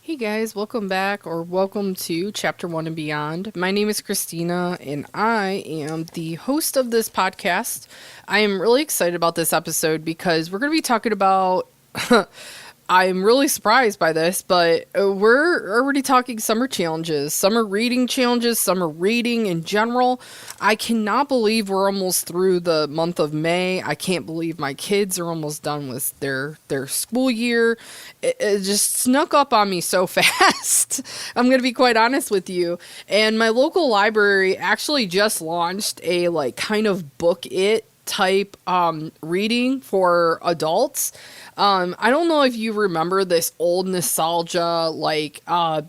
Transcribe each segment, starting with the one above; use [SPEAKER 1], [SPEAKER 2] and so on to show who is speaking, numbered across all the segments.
[SPEAKER 1] Hey guys, welcome back or welcome to Chapter 1 and Beyond. My name is Christina and I am the host of this podcast. I am really excited about this episode because we're going to be talking about I'm really surprised by this, but we're already talking summer challenges, summer reading challenges, summer reading in general. I cannot believe we're almost through the month of May. I can't believe my kids are almost done with their school year. It just snuck up on me so fast. I'm going to be quite honest with you. And my local library actually just launched a like kind of book it type reading for adults. I don't know if you remember this old nostalgia, like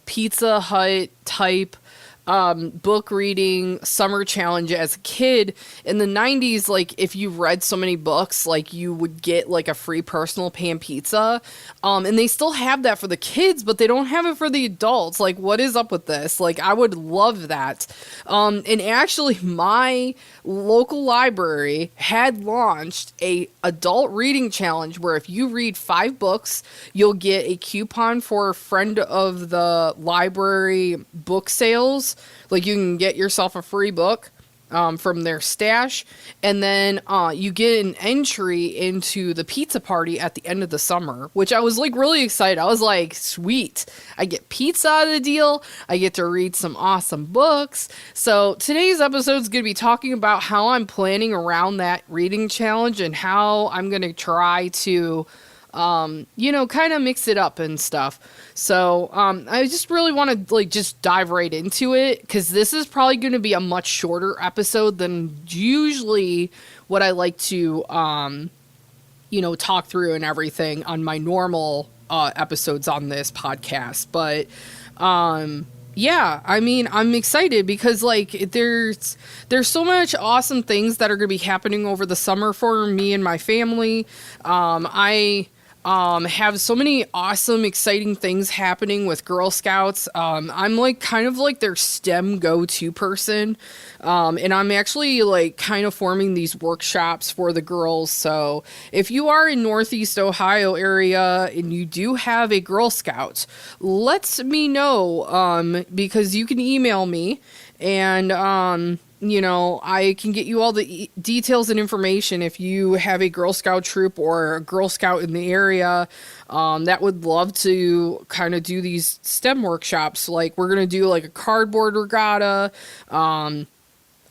[SPEAKER 1] Pizza Hut type book reading summer challenge as a kid in the 90s. Like if you read so many books, like you would get like a free personal pan pizza. And they still have that for the kids, but they don't have it for the adults. Like what is up with this? Like I would love that. And actually my local library had launched a adult reading challenge where if you read 5 books, you'll get a coupon for a friend of the library book sales. Like you can get yourself a free book from their stash, and then you get an entry into the pizza party at the end of the summer, which I was like really excited. I was like, sweet, I get pizza out of the deal, I get to read some awesome books. So today's episode is going to be talking about how I'm planning around that reading challenge and how I'm going to try to kind of mix it up and stuff. So, I just really want to like just dive right into it because this is probably going to be a much shorter episode than usually what I like to, talk through and everything on my normal, episodes on this podcast. But, yeah, I mean, I'm excited because like there's so much awesome things that are going to be happening over the summer for me and my family. I have so many awesome, exciting things happening with Girl Scouts. I'm like kind of like their STEM go-to person. And I'm actually like kind of forming these workshops for the girls. So if you are in Northeast Ohio area and you do have a Girl Scout, let me know, because you can email me and, I can get you all the details and information if you have a Girl Scout troop or a Girl Scout in the area that would love to kind of do these STEM workshops. Like we're going to do like a cardboard regatta.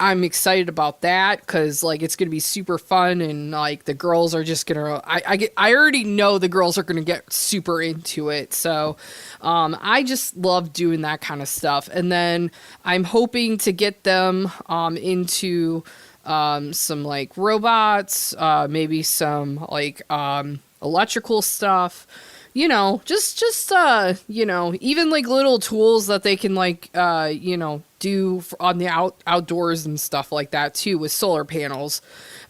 [SPEAKER 1] I'm excited about that because like it's gonna be super fun and like the girls are just gonna I already know the girls are gonna get super into it. So I just love doing that kind of stuff. And then I'm hoping to get them into some like robots, maybe some like electrical stuff. Even like little tools that they can like, do on the outdoors and stuff like that too with solar panels.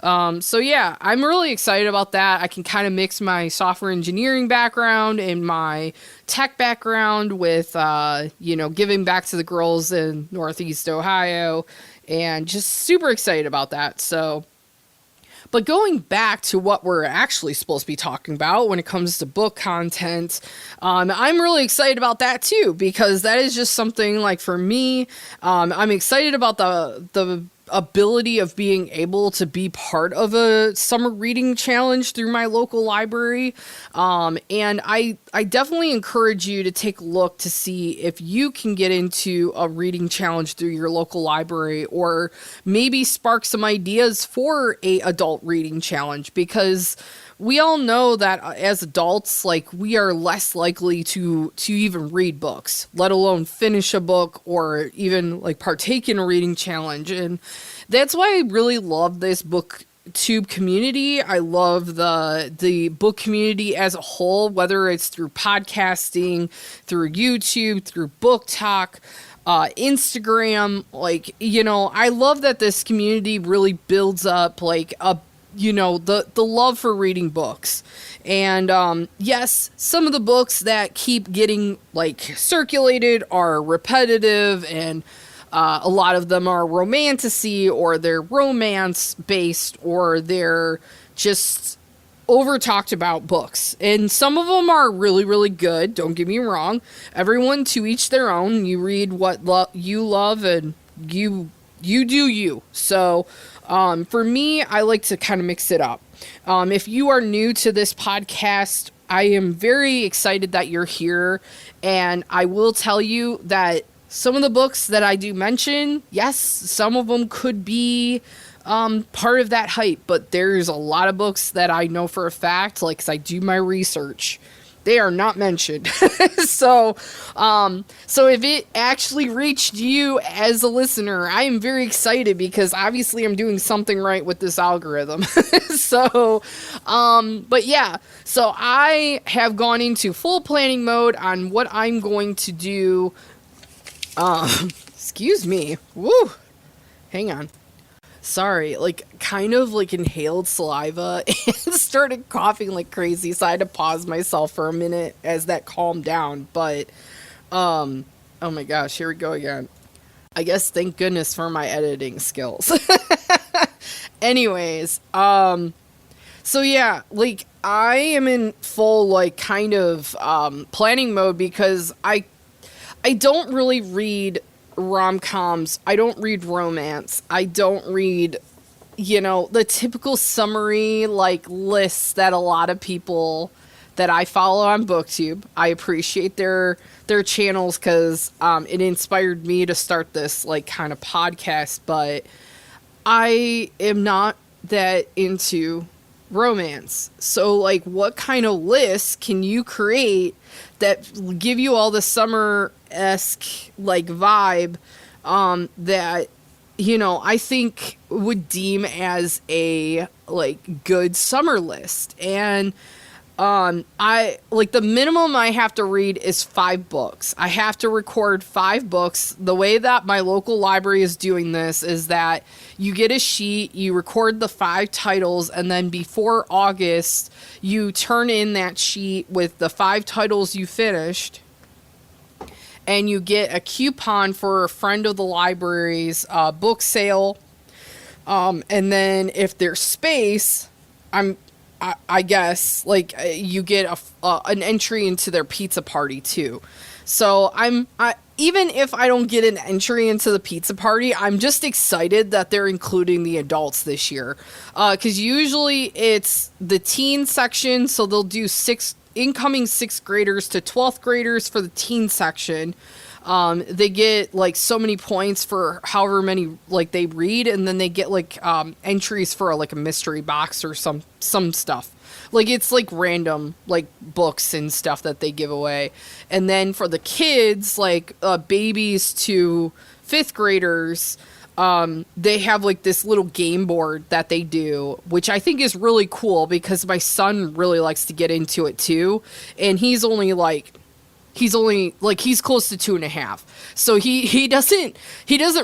[SPEAKER 1] So yeah, I'm really excited about that. I can kind of mix my software engineering background and my tech background with, giving back to the girls in Northeast Ohio and just super excited about that. So, but going back to what we're actually supposed to be talking about when it comes to book content, I'm really excited about that too, because that is just something like for me, I'm excited about the ability of being able to be part of a summer reading challenge through my local library. And I definitely encourage you to take a look to see if you can get into a reading challenge through your local library or maybe spark some ideas for a adult reading challenge, because we all know that as adults, like we are less likely to even read books, let alone finish a book or even like partake in a reading challenge. And that's why I really love this booktube community. I love the book community as a whole, whether it's through podcasting, through YouTube, through Book Talk, Instagram. Like, I love that this community really builds up like the love for reading books. And yes, some of the books that keep getting like circulated are repetitive, and a lot of them are romantasy, or they're romance based, or they're just over talked about books, and some of them are really, really good. Don't get me wrong. Everyone to each their own. You read what you love, and you do you. So, for me, I like to kind of mix it up. If you are new to this podcast, I am very excited that you're here, and I will tell you that some of the books that I do mention, yes, some of them could be part of that hype, but there's a lot of books that I know for a fact, like, 'cause I do my research, they are not mentioned. So if it actually reached you as a listener, I am very excited because obviously I'm doing something right with this algorithm. So, but yeah, so I have gone into full planning mode on what I'm going to do. Excuse me. Woo. Hang on. Sorry, like, kind of like inhaled saliva and started coughing like crazy, so I had to pause myself for a minute as that calmed down. But oh my gosh, here we go again. I guess thank goodness for my editing skills. Anyways, so yeah, like, I am in full, like, kind of planning mode because I don't really read rom-coms. I don't read romance. I don't read, the typical summary, like, lists that a lot of people that I follow on BookTube. I appreciate their channels because it inspired me to start this, like, kind of podcast, but I am not that into romance. So, like, what kind of lists can you create that give you all the summer-esque, like, vibe that, I think would deem as a, like, good summer list? And the minimum I have to read is 5 books. I have to record 5 books. The way that my local library is doing this is that you get a sheet, you record the 5 titles, and then before August, you turn in that sheet with the 5 titles you finished, and you get a coupon for a friend of the library's book sale. And then if there's space, I guess, like, you get an entry into their pizza party too. So even if I don't get an entry into the pizza party, I'm just excited that they're including the adults this year. 'Cause usually it's the teen section, so they'll do incoming 6th graders to 12th graders for the teen section. They get, like, so many points for however many, like, they read, and then they get, like, entries for, like, a mystery box or some stuff. Like, it's, like, random, like, books and stuff that they give away. And then for the kids, like, babies to 5th graders, they have, like, this little game board that they do, which I think is really cool because my son really likes to get into it too. And he's only he's close to 2.5. So he doesn't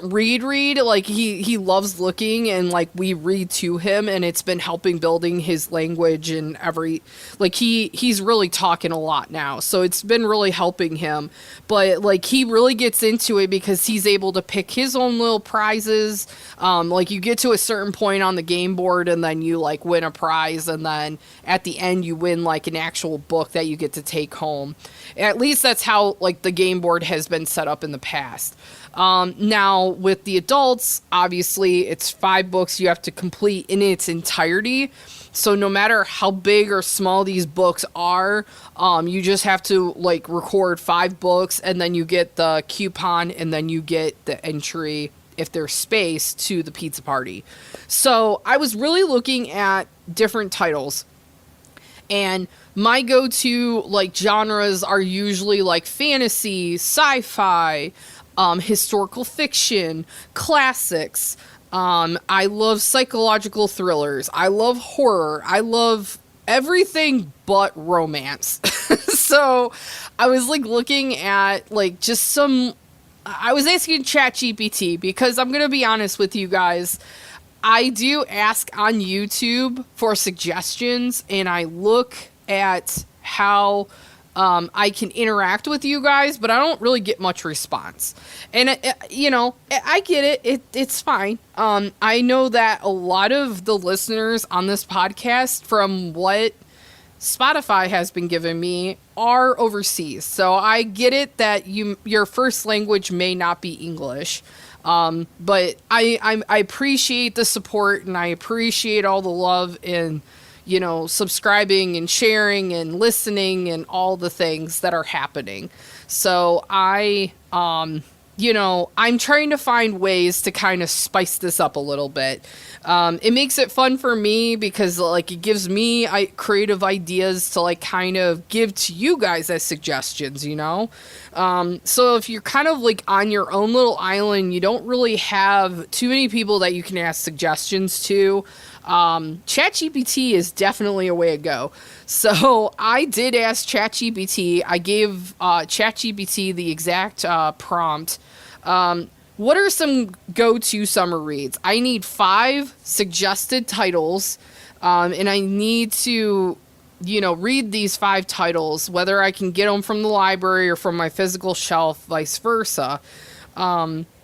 [SPEAKER 1] read, like, he loves looking, and, like, we read to him, and it's been helping building his language and he's really talking a lot now. So it's been really helping him, but, like, he really gets into it because he's able to pick his own little prizes. Like, you get to a certain point on the game board, and then you, like, win a prize, and then at the end you win, like, an actual book that you get to take home. At least that's how, like, the game board has been set up in the past. Now with the adults, obviously it's 5 books you have to complete in its entirety. So no matter how big or small these books are, you just have to, like, record 5 books, and then you get the coupon, and then you get the entry, if there's space, to the pizza party. So I was really looking at different titles, and my go-to, like, genres are usually, like, fantasy, sci-fi, historical fiction, classics. I love psychological thrillers. I love horror. I love everything but romance. So I was, like, looking at, like, just I was asking ChatGPT because I'm going to be honest with you guys. I do ask on YouTube for suggestions, and I look at how I can interact with you guys, but I don't really get much response. And, I get it. It's fine. I know that a lot of the listeners on this podcast, from what Spotify has been giving me, are overseas. So I get it that your first language may not be English. But I appreciate the support, and I appreciate all the love and, subscribing and sharing and listening and all the things that are happening. So I'm trying to find ways to kind of spice this up a little bit. It makes it fun for me because it gives me creative ideas to kind of give to you guys as suggestions, So if you're kind of on your own little island, you don't really have too many people that you can ask suggestions to. ChatGPT is definitely a way to go. So I did ask ChatGPT. I gave ChatGPT the exact prompt. What are some go-to summer reads? I need 5 suggested titles, and I need to, read these 5 titles, whether I can get them from the library or from my physical shelf, vice versa.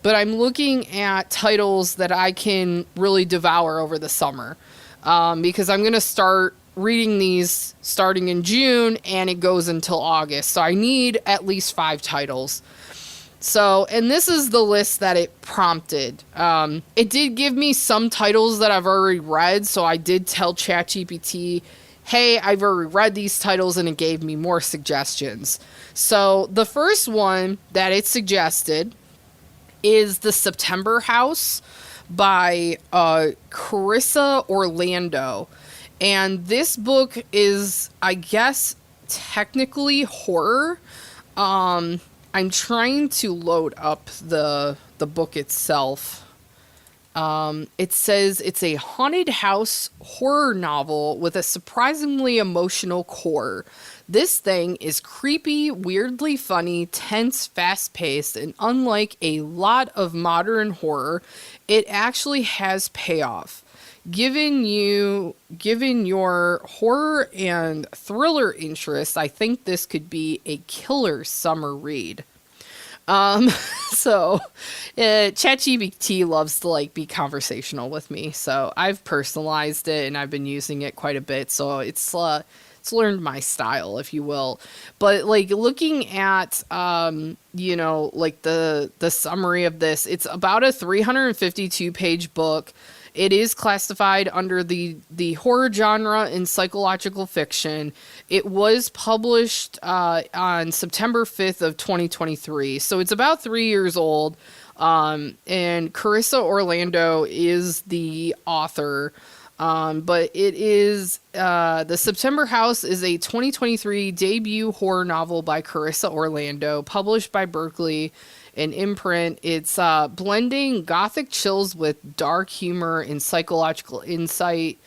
[SPEAKER 1] But I'm looking at titles that I can really devour over the summer, because I'm going to start reading these starting in June, and it goes until August. So I need at least 5 titles. So, and this is the list that it prompted. It did give me some titles that I've already read, so I did tell ChatGPT, hey, I've already read these titles, and it gave me more suggestions. So the first one that it suggested is The September House by Carissa Orlando. And this book is, I guess, technically horror. I'm trying to load up the book itself. It says it's a haunted house horror novel with a surprisingly emotional core. This thing is creepy, weirdly funny, tense, fast-paced, and unlike a lot of modern horror, it actually has payoff. Given your horror and thriller interests, I think this could be a killer summer read. So ChatGPT loves to be conversational with me, so I've personalized it and I've been using it quite a bit. So it's learned my style, if you will. But looking at the summary of this, it's about a 352 page book. It is classified under the horror genre in psychological fiction. It was published on September 5th of 2023. So it's about 3 years old. And Carissa Orlando is the author. But it is, The September House is a 2023 debut horror novel by Carissa Orlando, published by Berkeley and imprint. It's blending gothic chills with dark humor and psychological insight.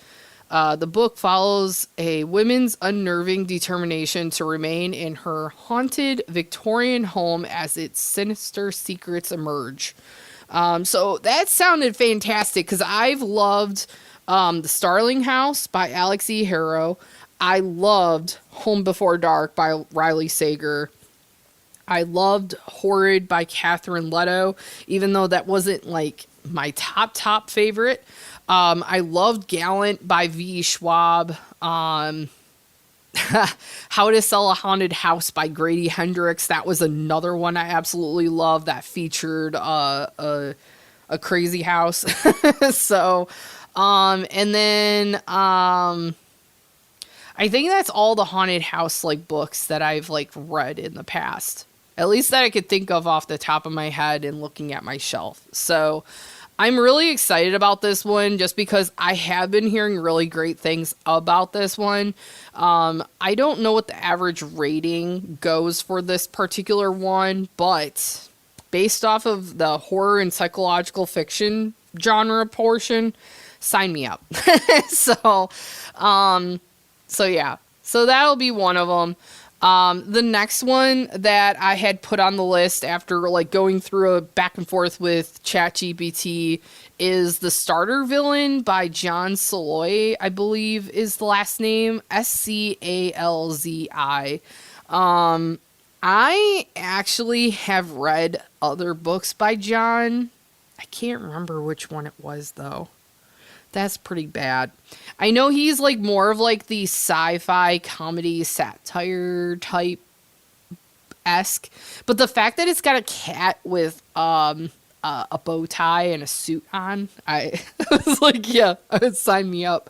[SPEAKER 1] The book follows a woman's unnerving determination to remain in her haunted Victorian home as its sinister secrets emerge. So that sounded fantastic because I've loved The Starling House by Alex E. Harrow. I loved Home Before Dark by Riley Sager. I loved Horrid by Catherine Leto, even though that wasn't my top favorite. I loved Gallant by V. Schwab. How to Sell a Haunted House by Grady Hendrix. That was another one I absolutely loved that featured a crazy house. So, and then I think that's all the haunted house books that I've read in the past. At least that I could think of off the top of my head and looking at my shelf. So I'm really excited about this one just because I have been hearing really great things about this one. I don't know what the average rating goes for this particular one, but based off of the horror and psychological fiction genre portion, sign me up. So yeah. So that'll be one of them. The next one that I had put on the list after going through a back and forth with ChatGPT is The Starter Villain by John Saloy, I believe is the last name, Scalzi. I actually have read other books by John. I can't remember which one it was though. That's pretty bad. I know he's like more of like the sci-fi comedy satire type esque, but the fact that it's got a cat with a bow tie and a suit on, I was like, yeah, sign me up.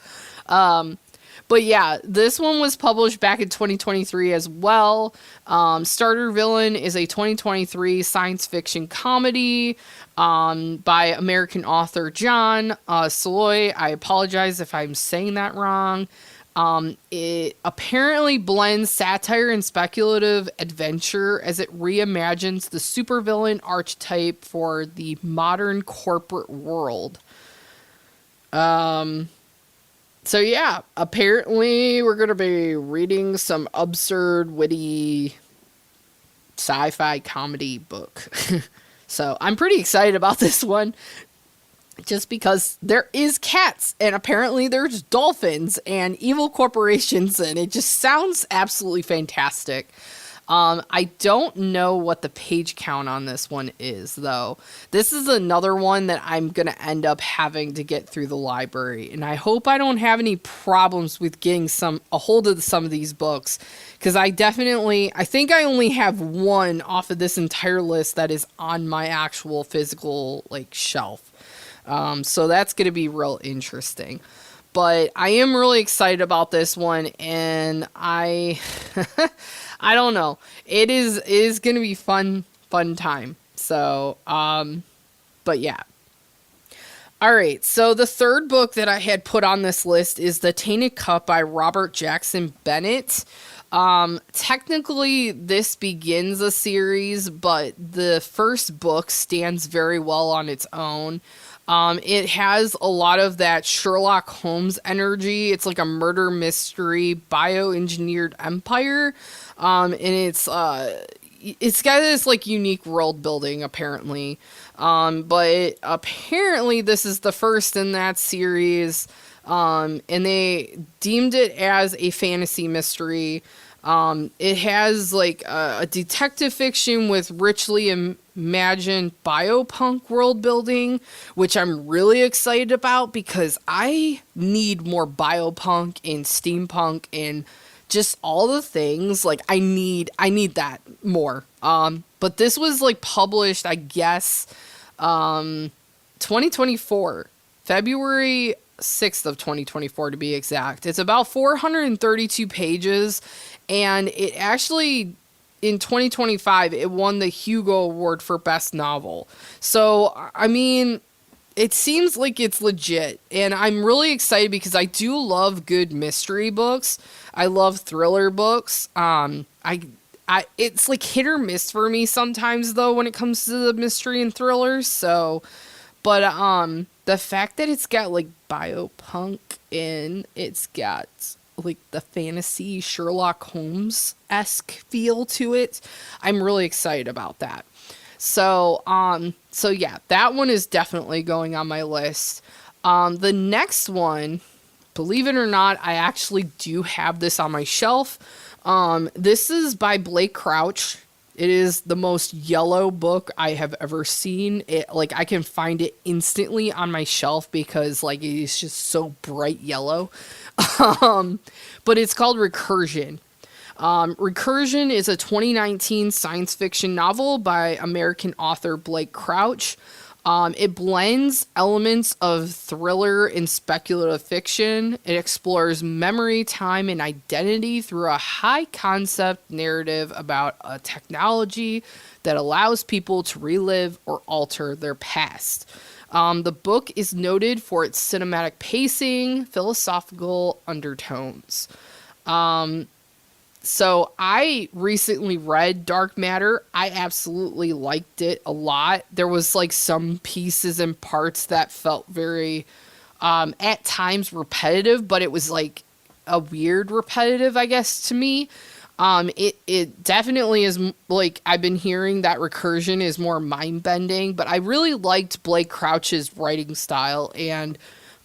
[SPEAKER 1] But yeah, this one was published back in 2023 as well. Starter Villain is a 2023 science fiction comedy by American author John Saloy. I apologize if I'm saying that wrong. It apparently blends satire and speculative adventure as it reimagines the supervillain archetype for the modern corporate world. So yeah, apparently we're going to be reading some absurd, witty sci-fi comedy book. So I'm pretty excited about this one. Just because there is cats and apparently there's dolphins and evil corporations and it just sounds absolutely fantastic. I don't know what the page count on this one is though. This is another one that I'm going to end up having to get through the library, and I hope I don't have any problems with getting a hold of some of these books, because I think I only have one off of this entire list that is on my actual physical like shelf. So that's going to be real interesting. But I am really excited about this one, and I don't know. It is going to be fun time. So, but yeah. All right. So the third book that I had put on this list is The Tainted Cup by Robert Jackson Bennett. Technically this begins a series, but the first book stands very well on its own. It has a lot of that Sherlock Holmes energy. It's like a murder mystery, bioengineered empire. And it's got this like unique world building apparently. But apparently this is the first in that series. And they deemed it as a fantasy mystery. It has like a detective fiction with richly imagined biopunk world building, which I'm really excited about because I need more biopunk and steampunk and just all the things. Like I need that more. But this was like published, I guess, 2024, February 6th of 2024 to be exact. It's about 432 pages, and it actually in 2025 it won the Hugo Award for Best Novel. So I mean, it seems like it's legit, and I'm really excited because I do love good mystery books. I love thriller books. It's like hit or miss for me sometimes though when it comes to the mystery and thrillers. So, but the fact that it's got like biopunk and it's got like the fantasy Sherlock Holmes-esque feel to it, I'm really excited about that. So yeah, that one is definitely going on my list. The next one, believe it or not, I actually do have this on my shelf. This is by Blake Crouch. It is the most yellow book I have ever seen. It like I can find it instantly on my shelf because like it is just so bright yellow. But it's called Recursion. Recursion is a 2019 science fiction novel by American author Blake Crouch. It blends elements of thriller and speculative fiction. It explores memory, time, and identity through a high-concept narrative about a technology that allows people to relive or alter their past. The book is noted for its cinematic pacing, philosophical undertones. So I recently read Dark Matter. I absolutely liked it a lot. There was like some pieces and parts that felt very, at times repetitive, but it was like a weird repetitive, I guess, to me. It definitely is like I've been hearing that Recursion is more mind bending, but I really liked Blake Crouch's writing style, and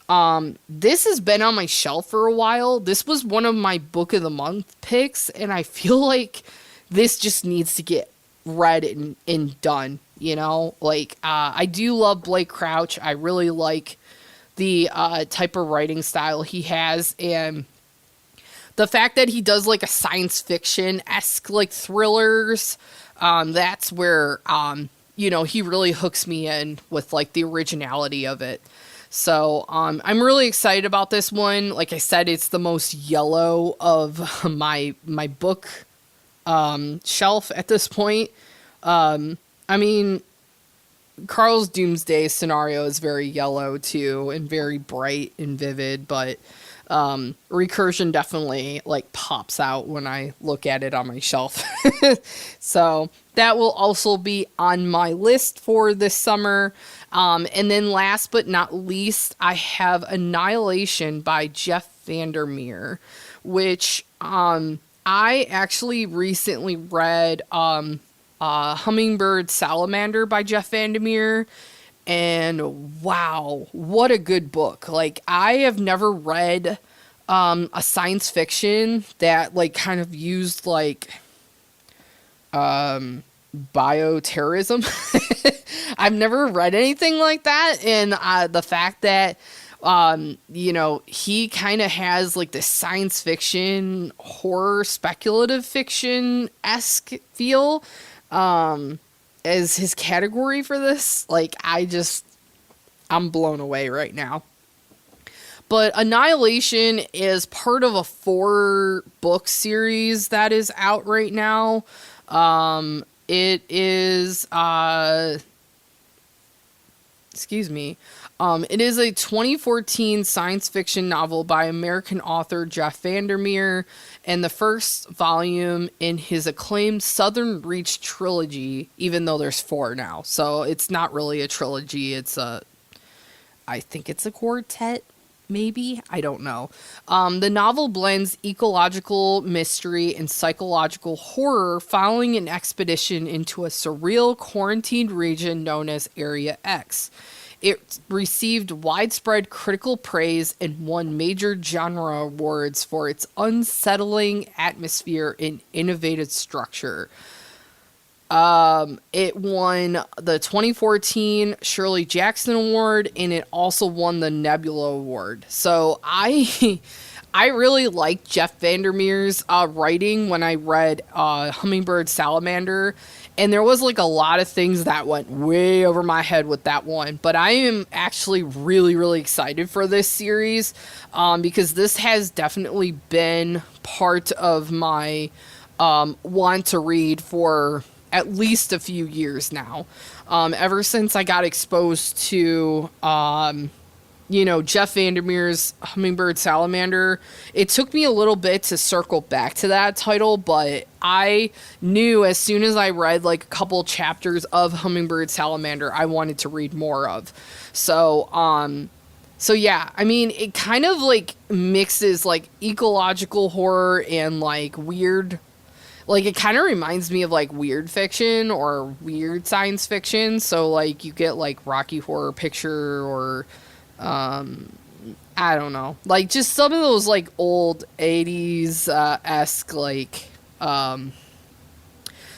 [SPEAKER 1] This has been on my shelf for a while. This was one of my book of the month picks, and I feel like this just needs to get read and done, you know? Like, I do love Blake Crouch. I really like the type of writing style he has, and the fact that he does like a science fiction-esque like thrillers, that's where, he really hooks me in with like the originality of it. So I'm really excited about this one. Like I said, it's the most yellow of my book shelf at this point. I mean, Carl's Doomsday Scenario is very yellow too, and very bright and vivid, but Recursion definitely like pops out when I look at it on my shelf. So that will also be on my list for this summer. And then last but not least, I have Annihilation by Jeff Vandermeer, which I actually recently read Hummingbird Salamander by Jeff Vandermeer. And wow, what a good book. Like, I have never read a science fiction that like kind of used like bioterrorism. I've never read anything like that. And the fact that he kind of has like this science fiction, horror, speculative fiction-esque feel as his category for this, like, I'm blown away right now. But Annihilation is part of a 4-book series that is out right now. It is, it is a 2014 science fiction novel by American author Jeff Vandermeer, and the first volume in his acclaimed Southern Reach trilogy, even though there's 4 now. So it's not really a trilogy, I think it's a quartet, maybe? I don't know. The novel blends ecological mystery and psychological horror following an expedition into a surreal quarantined region known as Area X. It received widespread critical praise and won major genre awards for its unsettling atmosphere and innovative structure. It won the 2014 Shirley Jackson Award, and it also won the Nebula Award. So I really liked Jeff Vandermeer's writing when I read Hummingbird Salamander. And there was like a lot of things that went way over my head with that one. But I am actually really, really excited for this series because this has definitely been part of my want to read for at least a few years now. Ever since I got exposed to Jeff Vandermeer's Hummingbird Salamander, it took me a little bit to circle back to that title, but I knew as soon as I read like a couple chapters of Hummingbird Salamander, I wanted to read more of. So yeah, I mean, it kind of like mixes like ecological horror and like weird, like it kind of reminds me of like weird fiction or weird science fiction. So like you get like Rocky Horror Picture or I don't know, like just some of those like old 80s esque like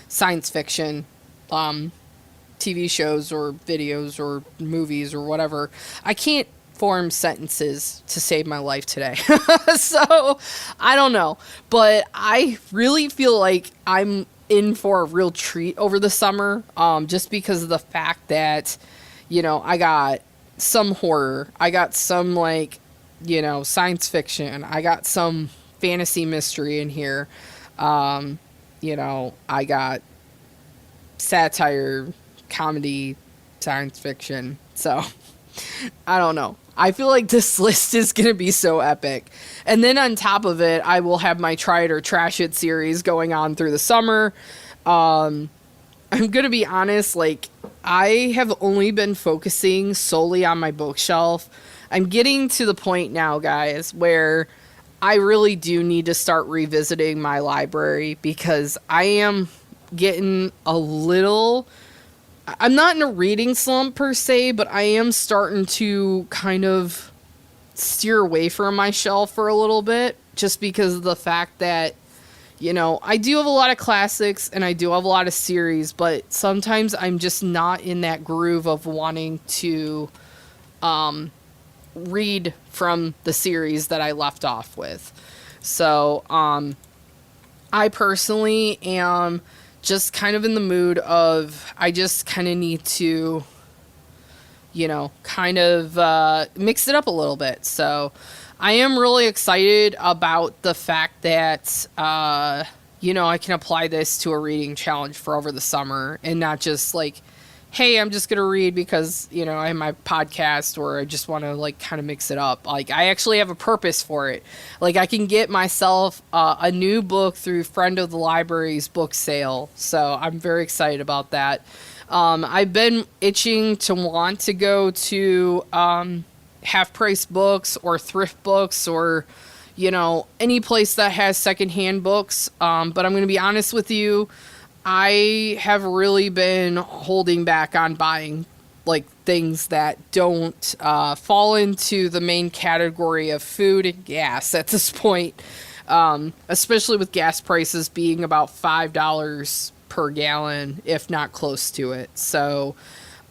[SPEAKER 1] science fiction TV shows or videos or movies or whatever. I can't form sentences to save my life today. So I don't know, but I really feel like I'm in for a real treat over the summer, just because of the fact that I got some horror, I got some like science fiction, I got some fantasy mystery in here, I got satire, comedy, science fiction. So I don't know, I feel like this list is gonna be so epic. And then on top of it, I will have my Try It or Trash It series going on through the summer. I'm gonna be honest, like, I have only been focusing solely on my bookshelf. I'm getting to the point now, guys, where I really do need to start revisiting my library because I am getting a little... I'm not in a reading slump per se, but I am starting to kind of steer away from my shelf for a little bit, just because of the fact that, I do have a lot of classics and I do have a lot of series, but sometimes I'm just not in that groove of wanting to read from the series that I left off with. So, I personally am just kind of in the mood of, I just kind of need to, kind of mix it up a little bit. So I am really excited about the fact that, I can apply this to a reading challenge for over the summer and not just like, hey, I'm just going to read because, I have my podcast, or I just want to like kind of mix it up. Like, I actually have a purpose for it. Like, I can get myself a new book through Friend of the Library's book sale. So I'm very excited about that. I've been itching to want to go to half price books or thrift books, or any place that has secondhand books. But I'm going to be honest with you, I have really been holding back on buying like things that don't fall into the main category of food and gas at this point, especially with gas prices being about $5 per gallon, if not close to it. So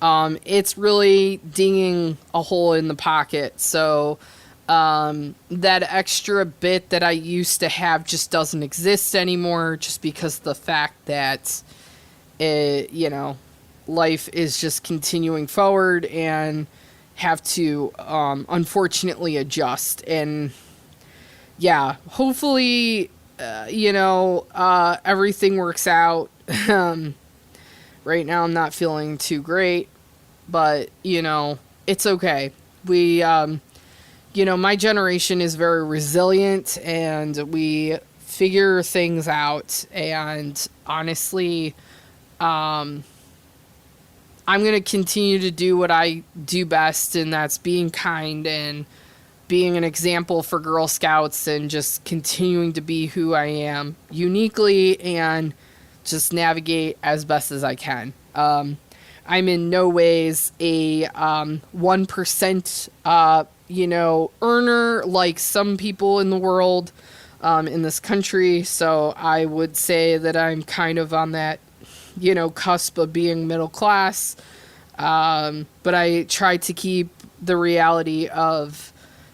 [SPEAKER 1] it's really dinging a hole in the pocket. So that extra bit that I used to have just doesn't exist anymore, just because of the fact that life is just continuing forward and have to unfortunately adjust. And yeah, hopefully everything works out. Right now I'm not feeling too great, but it's okay. We my generation is very resilient and we figure things out. And honestly, I'm going to continue to do what I do best, and that's being kind and being an example for Girl Scouts, and just continuing to be who I am uniquely and just navigate as best as I can. I'm in no ways a 1% earner like some people in the world, in this country. So I would say that I'm kind of on that, cusp of being middle class. But I try to keep the reality of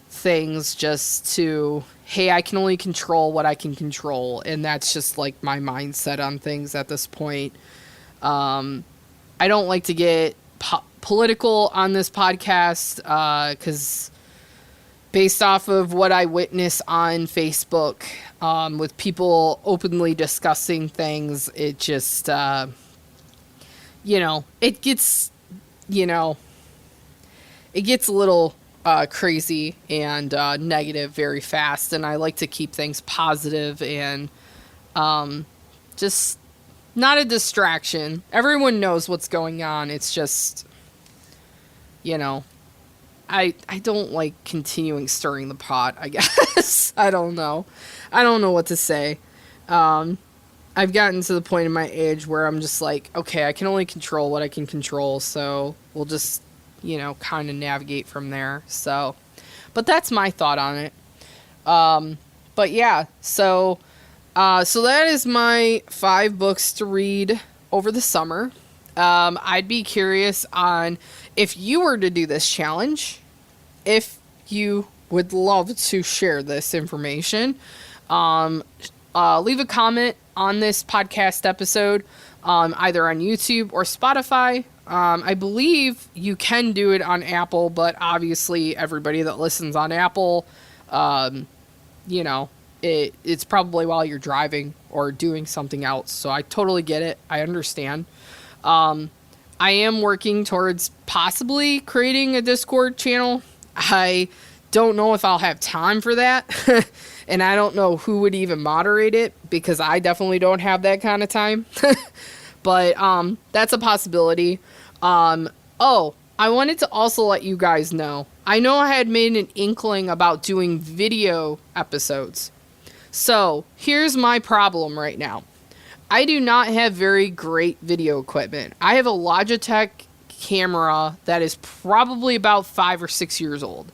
[SPEAKER 1] things just to, hey, I can only control what I can control. And that's just like my mindset on things at this point. I don't like to get political on this podcast, because based off of what I witness on Facebook, with people openly discussing things, it just, it gets, it gets a little crazy and negative very fast. And I like to keep things positive and just not a distraction. Everyone knows what's going on. It's just, I don't like continuing stirring the pot, I guess. I don't know what to say. I've gotten to the point in my age where I'm just like, okay, I can only control what I can control. So we'll just, kind of navigate from there. So, but that's my thought on it. But yeah, so that is my 5 books to read over the summer. I'd be curious on if you were to do this challenge, if you would love to share this information. Leave a comment on this podcast episode, either on YouTube or Spotify. I believe you can do it on Apple, but obviously everybody that listens on Apple, it's probably while you're driving or doing something else. So I totally get it. I understand. I am working towards possibly creating a Discord channel. I don't know if I'll have time for that. And I don't know who would even moderate it, because I definitely don't have that kind of time. But that's a possibility. I wanted to also let you guys know. I know I had made an inkling about doing video episodes. So here's my problem right now. I do not have very great video equipment. I have a Logitech camera that is probably about 5 or 6 years old.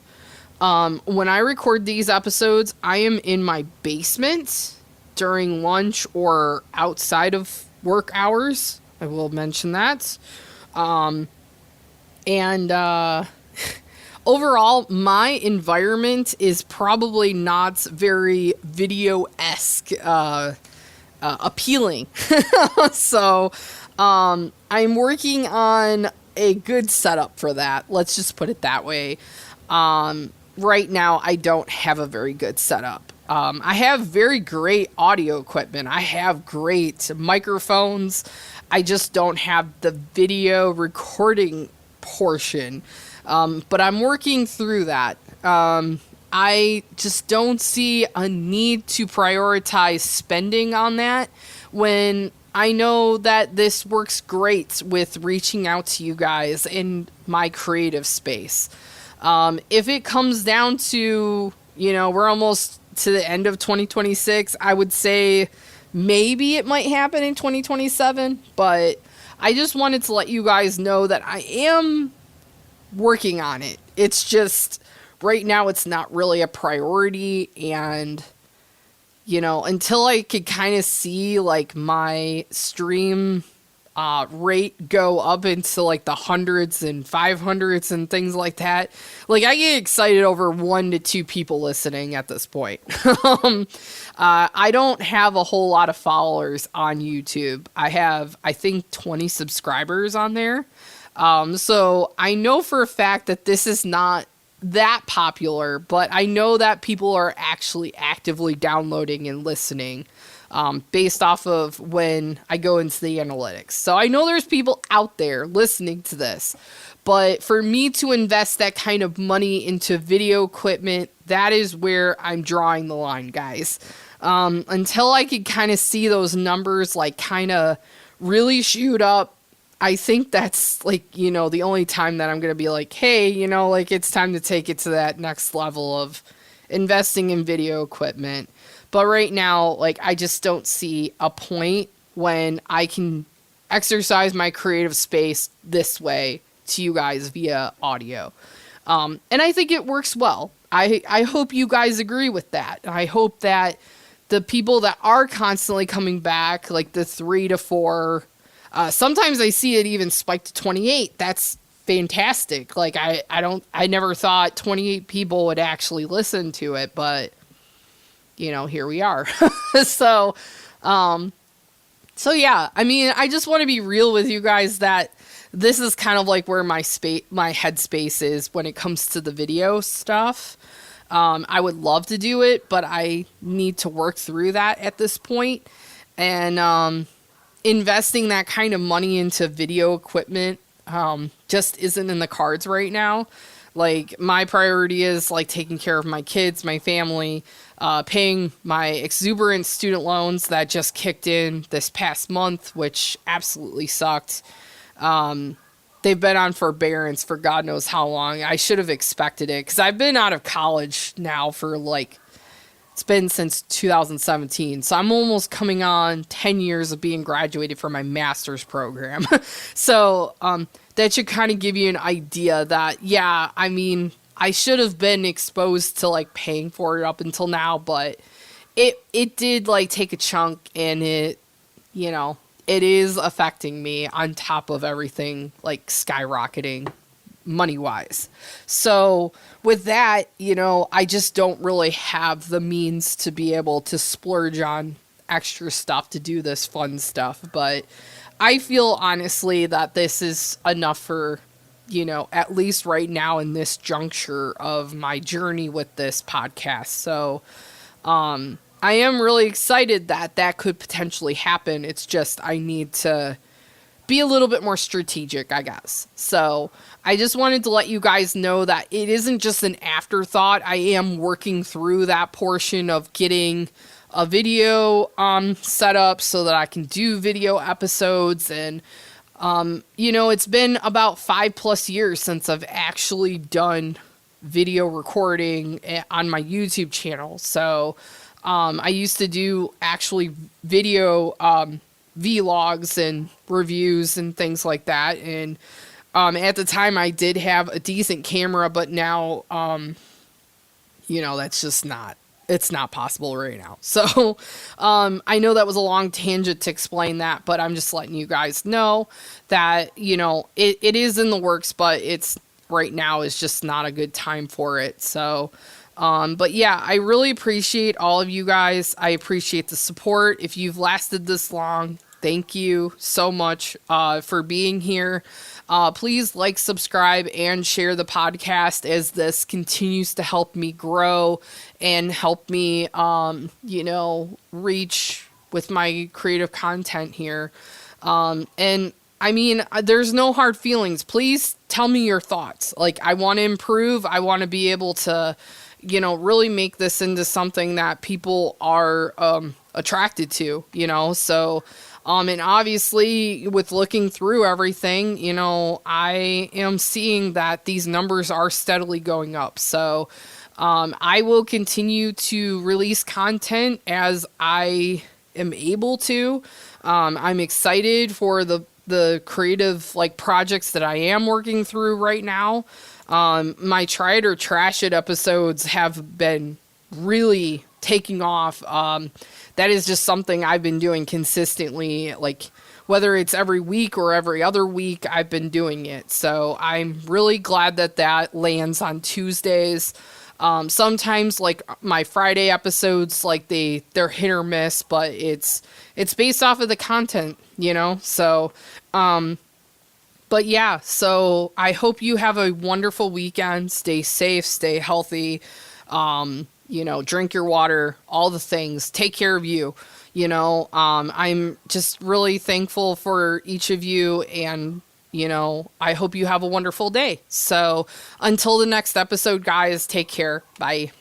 [SPEAKER 1] When I record these episodes, I am in my basement during lunch or outside of work hours. I will mention that. And overall, my environment is probably not very video-esque appealing. So I'm working on a good setup for that. Let's just put it that way. Right now, I don't have a very good setup. I have very great audio equipment. I have great microphones. I just don't have the video recording portion. But I'm working through that. I just don't see a need to prioritize spending on that when I know that this works great with reaching out to you guys in my creative space. If it comes down to, we're almost to the end of 2026, I would say maybe it might happen in 2027, but I just wanted to let you guys know that I am working on it. It's just right now it's not really a priority, and until I could kind of see like my stream rate go up into like the hundreds and 500s and things like that, like I get excited over 1 to 2 people listening at this point. I don't have a whole lot of followers on YouTube. I have, I think, 20 subscribers on there. So I know for a fact that this is not that popular, but I know that people are actually actively downloading and listening, based off of when I go into the analytics. So I know there's people out there listening to this, but for me to invest that kind of money into video equipment, that is where I'm drawing the line, guys. Until I could kind of see those numbers like kind of really shoot up, I think that's like, the only time that I'm going to be like, hey, like it's time to take it to that next level of investing in video equipment. But right now, like, I just don't see a point when I can exercise my creative space this way to you guys via audio. And I think it works well. I hope you guys agree with that. I hope that the people that are constantly coming back, like the 3 to 4, sometimes I see it even spike to 28. That's fantastic. Like I never thought 28 people would actually listen to it, but here we are. So yeah, I mean, I just want to be real with you guys that this is kind of like where my headspace is when it comes to the video stuff. I would love to do it, but I need to work through that at this point. And, investing that kind of money into video equipment just isn't in the cards right now. Like, my priority is like taking care of my kids, my family, paying my exuberant student loans that just kicked in this past month, which absolutely sucked. They've been on forbearance for God knows how long. I should have expected it because I've been out of college now for like, it's been since 2017. So I'm almost coming on 10 years of being graduated from my master's program. So that should kind of give you an idea that, yeah, I mean, I should have been exposed to like paying for it up until now, but it did like take a chunk, and it is affecting me on top of everything like skyrocketing money-wise. So with that, I just don't really have the means to be able to splurge on extra stuff to do this fun stuff. But I feel honestly that this is enough for, at least right now in this juncture of my journey with this podcast. So I am really excited that could potentially happen. It's just I need to be a little bit more strategic, I guess. So I just wanted to let you guys know that it isn't just an afterthought. I am working through that portion of getting a video set up so that I can do video episodes. And, it's been about 5+ years since I've actually done video recording on my YouTube channel. So I used to do actually video vlogs and reviews and things like that. And at the time I did have a decent camera, but now That's just not, it's not possible right now. So, I know that was a long tangent to explain that, but I'm just letting you guys know that, it is in the works, but it's right now is just not a good time for it. So, but yeah, I really appreciate all of you guys. I appreciate the support. If you've lasted this long, thank you so much for being here. Please like, subscribe, and share the podcast as this continues to help me grow and help me, reach with my creative content here. And I mean, there's no hard feelings. Please tell me your thoughts. Like, I want to improve. I want to be able to, really make this into something that people are attracted to, So, and obviously, with looking through everything, I am seeing that these numbers are steadily going up. So, I will continue to release content as I am able to. I'm excited for the creative projects that I am working through right now. My try it or trash it episodes have been really taking off. That is just something I've been doing consistently, whether it's every week or every other week, I've been doing it. So I'm really glad that lands on Tuesdays. Sometimes my Friday episodes, they're hit or miss, but it's based off of the content, So, but yeah, so I hope you have a wonderful weekend. Stay safe, stay healthy. Drink your water, all the things. Take care of you. I'm just really thankful for each of you, and I hope you have a wonderful day. So until the next episode, guys, take care. Bye.